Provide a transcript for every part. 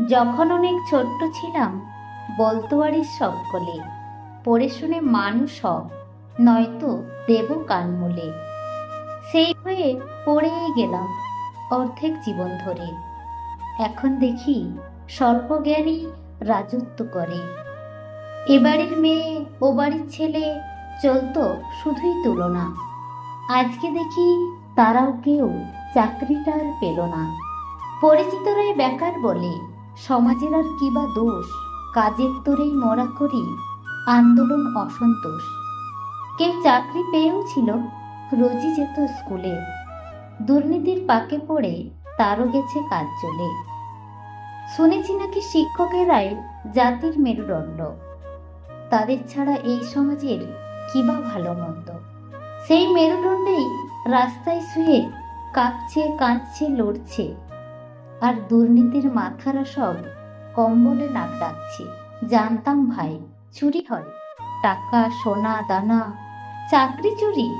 যখন অনেক ছোট্ট ছিলাম, বলতো বাড়ির সকলে, পড়ে শুনে মানুষ হও, নয়তো দেব কানমূলে। সেই হয়ে পড়েই গেলাম অর্ধেক জীবন ধরে। এখন দেখি স্বল্প জ্ঞানী রাজত্ব করে। এ বাড়ির মেয়ে ও বাড়ির ছেলে চলতো শুধুই তুলনা। আজকে দেখি তারাও কেউ চাকরিটা আর পেল না। পরিচিতরাই বেকার বলে, সমাজের আর কি বা দোষ। কাজের তোরেই মরা করি আন্দোলন অসন্তোষ। কেউ চাকরি পেয়েও ছিল, রোজই যেত স্কুলে। দুর্নীতির পাকে পড়ে তারও গেছে কাজ চলে। শুনেছি নাকি শিক্ষকেরাই জাতির মেরুদণ্ড। তাদের ছাড়া এই সমাজের কি বা ভালো মন্দ। সেই মেরুদণ্ডেই রাস্তায় শুয়ে কাঁপছে, কাঁদছে, লড়ছে। আর দুর্নীতির মাথারা সব কম্বলে নাক ডাকছে। জানতাম ভাই, চুরি হয় টাকা, সোনা, দানা। চাকরি চুরি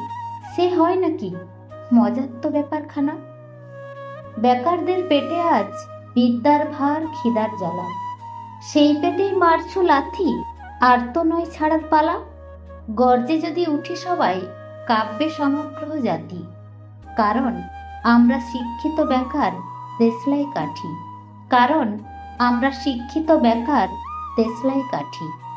সে হয় নাকি মজার তো ব্যাপারখানা। বেকারদের পেটে আজ বিদ্যার ভার, খিদার জ্বালা। সেই পেটেই মারছো লাথি, আর তো নয় ছাড়ার পালা। গর্জে যদি উঠি সবাই, কাব্যে সমগ্র জাতি। কারণ আমরা শিক্ষিত বেকার দেশলাই কাঠি। কারণ আমরা শিক্ষিত বেকার দেশলাই কাঠি।